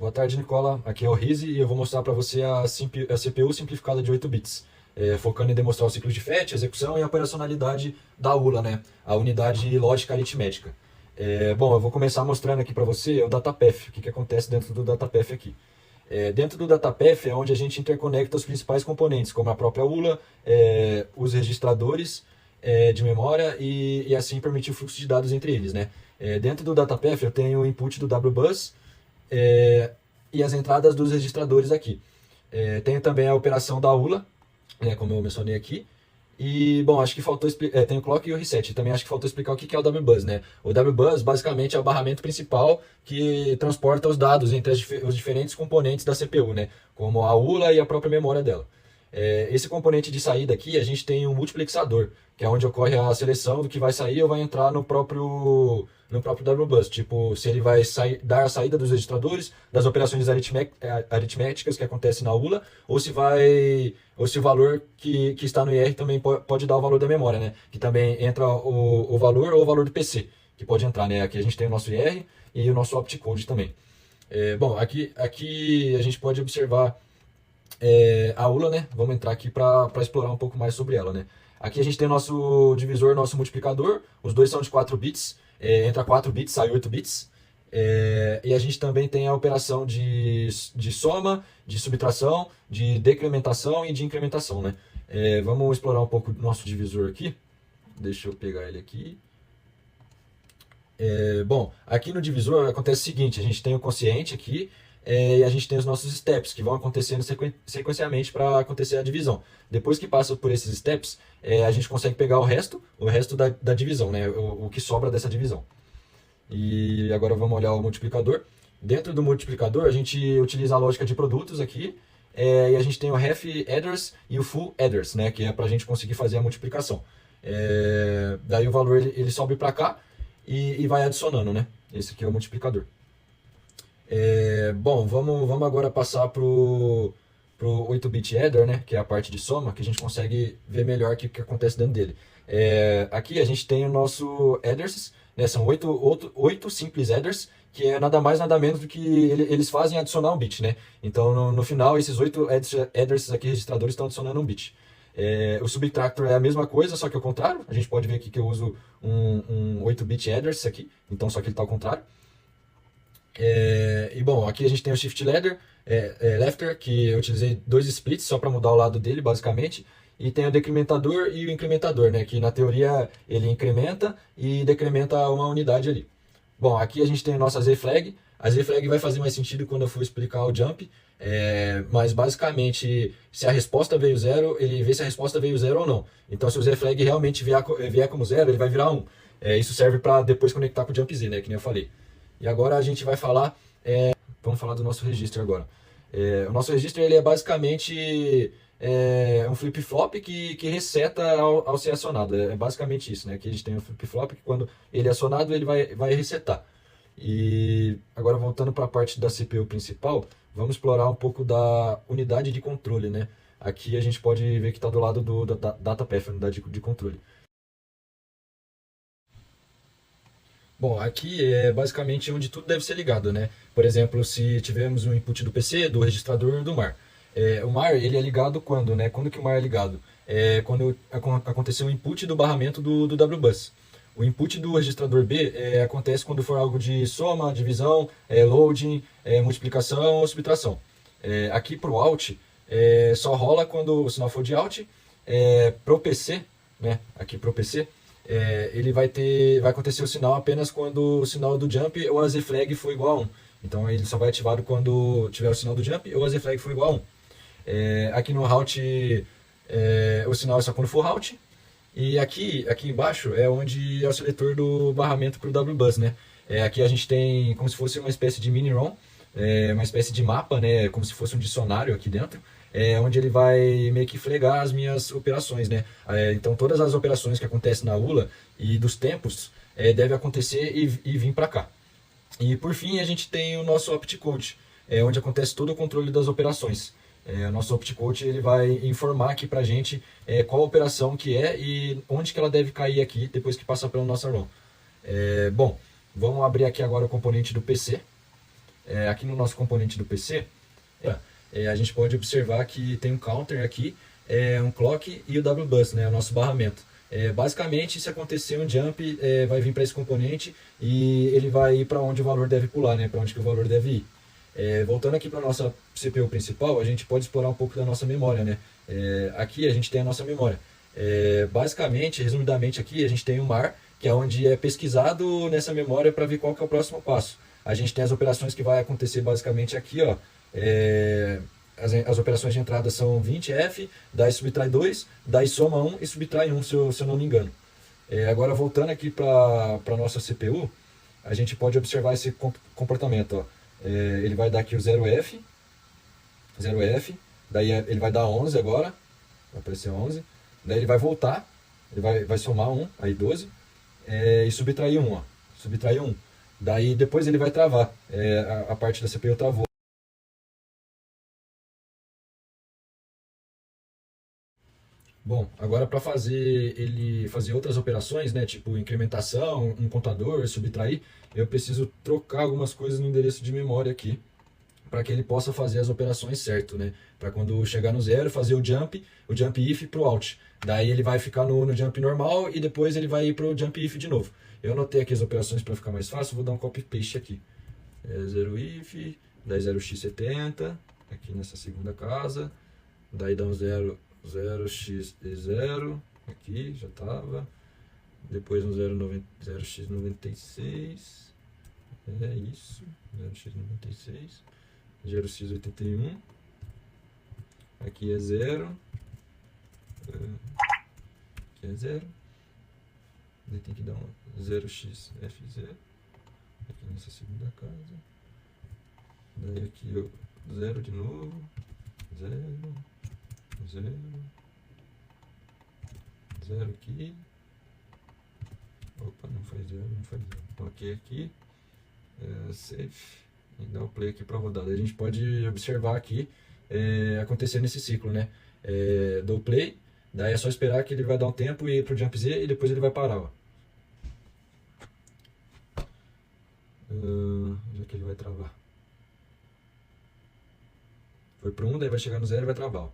Boa tarde, Nicola. Aqui é o Rizzi e eu vou mostrar para você a CPU simplificada de 8 bits, focando em demonstrar o ciclo de FET, execução e a operacionalidade da ULA, né? A unidade lógica aritmética. Bom, eu vou começar mostrando aqui para você o DataPath, o que acontece dentro do DataPath aqui. Dentro do DataPath é onde a gente interconecta os principais componentes, como a própria ULA, os registradores de memória e assim permitir o fluxo de dados entre eles, né? Dentro do DataPath eu tenho o input do WBus, e as entradas dos registradores aqui. Tenho também a operação da ULA, né, como eu mencionei aqui. E, bom, acho que faltou explicar. Tem o clock e o reset. Também acho que faltou explicar o que é o WBus, né? O WBus basicamente é o barramento principal que transporta os dados entre os diferentes componentes da CPU, né? Como a ULA e a própria memória dela. Esse componente de saída aqui, a gente tem um multiplexador, que é onde ocorre a seleção do que vai sair ou vai entrar no próprio WBus. Tipo, se ele vai dar a saída dos registradores, das operações aritméticas que acontecem na ULA, ou se o valor que está no IR também pode dar o valor da memória, né? Que também entra o valor ou o valor do PC, que pode entrar, né? Aqui a gente tem o nosso IR e o nosso opticode também. Bom, aqui a gente pode observar a ULA, né? Vamos entrar aqui para explorar um pouco mais sobre ela, né? Aqui a gente tem o nosso divisor, nosso multiplicador. Os dois são de 4 bits. Entra 4 bits, sai 8 bits. E a gente também tem a operação de soma, de subtração, de decrementação e de incrementação, né? Vamos explorar um pouco do nosso divisor aqui. Deixa eu pegar ele aqui. Bom, aqui no divisor acontece o seguinte, a gente tem o quociente aqui, e a gente tem os nossos steps, que vão acontecendo sequencialmente para acontecer a divisão. Depois que passa por esses steps, a gente consegue pegar o resto da divisão, né? O que sobra dessa divisão. E agora vamos olhar o multiplicador. Dentro do multiplicador, a gente utiliza a lógica de produtos aqui, e a gente tem o half adders e o full adders, né? Que é para a gente conseguir fazer a multiplicação. Daí o valor ele sobe para cá e vai adicionando, né? Esse aqui é o multiplicador. Bom, vamos agora passar pro 8-bit adder, né, que é a parte de soma, que a gente consegue ver melhor o que acontece dentro dele. Aqui a gente tem o nosso adders, né, são 8 simples adders, que é nada mais nada menos do que eles fazem adicionar um bit, né? Então no final esses 8 adders aqui registradores estão adicionando um bit. O subtractor é a mesma coisa, só que ao contrário. A gente pode ver aqui que eu uso um 8-bit adders aqui, então só que ele está ao contrário. E bom, aqui a gente tem o shift lefter, que eu utilizei 2 splits só para mudar o lado dele, basicamente. E tem o decrementador e o incrementador, né, que na teoria ele incrementa e decrementa uma unidade ali. Bom, aqui a gente tem a nossa Z-flag. A Z-flag vai fazer mais sentido quando eu for explicar o jump, mas basicamente, se a resposta veio 0, ele vê se a resposta veio 0 ou não. Então, se o Z-flag realmente vier como 0, ele vai virar 1. Isso serve para depois conectar com o jump Z, né, que nem eu falei. E agora a gente vai falar, vamos falar do nosso registro agora. O nosso registro ele é basicamente um flip-flop que reseta ao ser acionado. É basicamente isso, né? Aqui a gente tem um flip-flop que quando ele é acionado ele vai resetar. E agora voltando para a parte da CPU principal, vamos explorar um pouco da unidade de controle, né? Aqui a gente pode ver que está do lado do DataPath, unidade de controle. Bom, aqui é basicamente onde tudo deve ser ligado, né? Por exemplo, se tivermos um input do PC, do registrador do MAR. O MAR ele é ligado quando, né? Quando que o MAR é ligado? Quando acontecer o input do barramento do WBus. O input do registrador B acontece quando for algo de soma, divisão, loading, multiplicação ou subtração. Aqui para o out, só rola quando o sinal for de out. Para o PC, né? Aqui para o PC, ele vai acontecer o sinal apenas quando o sinal do jump ou a Z-flag for igual a 1. Então ele só vai ativado quando tiver o sinal do jump ou a Z-flag for igual a 1. Aqui no route, o sinal é só quando for route. E aqui embaixo é onde é o seletor do barramento para o WBus, né? Aqui a gente tem como se fosse uma espécie de mini-ROM, uma espécie de mapa, né? Como se fosse um dicionário aqui dentro. Onde ele vai meio que fregar as minhas operações, né? Então todas as operações que acontecem na ULA e dos tempos devem acontecer e vir para cá. E por fim a gente tem o nosso opticode, onde acontece todo o controle das operações. O nosso opticode ele vai informar aqui para a gente qual operação que é e onde que ela deve cair aqui depois que passar pela nossa ROM. Bom, vamos abrir aqui agora o componente do PC. Aqui no nosso componente do PC, a gente pode observar que tem um counter aqui, um clock e o W-bus, né, o nosso barramento. Basicamente, se acontecer um jump, vai vir para esse componente e ele vai ir para onde o valor deve pular, né, para onde que o valor deve ir. Voltando aqui para a nossa CPU principal, a gente pode explorar um pouco da nossa memória, né? Aqui a gente tem a nossa memória. Basicamente, resumidamente aqui, a gente tem o mar, que é onde é pesquisado nessa memória para ver qual que é o próximo passo. A gente tem as operações que vai acontecer basicamente aqui, ó. As operações de entrada são 20F, daí subtrai 2, daí soma 1 e subtrai 1, se eu não me engano. Agora, voltando aqui para a nossa CPU, a gente pode observar esse comportamento, ó. Ele vai dar aqui o 0F, daí ele vai dar 11 agora, vai aparecer 11, daí ele vai voltar, ele vai somar 1, aí 12, e subtrair 1, ó, subtrair 1. Daí depois ele vai travar, a parte da CPU travou. Bom, agora para ele fazer outras operações, né, tipo incrementação, um contador, subtrair, eu preciso trocar algumas coisas no endereço de memória aqui, para que ele possa fazer as operações certo, né? Para quando chegar no zero, fazer o jump if pro out. Daí ele vai ficar no jump normal e depois ele vai ir pro jump if de novo. Eu anotei aqui as operações para ficar mais fácil, vou dar um copy paste aqui. 0 if, daí 0x70, aqui nessa segunda casa, daí dá um 0x0, aqui já estava, depois um 0x96, isso, 0x96, 0x81, aqui é 0, aqui é 0, daí tem que dar um 0xf0, aqui nessa segunda casa, daí aqui o 0 de novo, 0, 0, 0 aqui, opa, não faz 0, não faz 0, ok aqui, save, e dá o play aqui para rodar. Daí a gente pode observar aqui acontecendo esse ciclo, né? Dou play, daí é só esperar que ele vai dar um tempo e ir pro jump Z e depois ele vai parar, ó. Onde é que ele vai travar? Foi pro 1, daí vai chegar no 0 e vai travar, ó.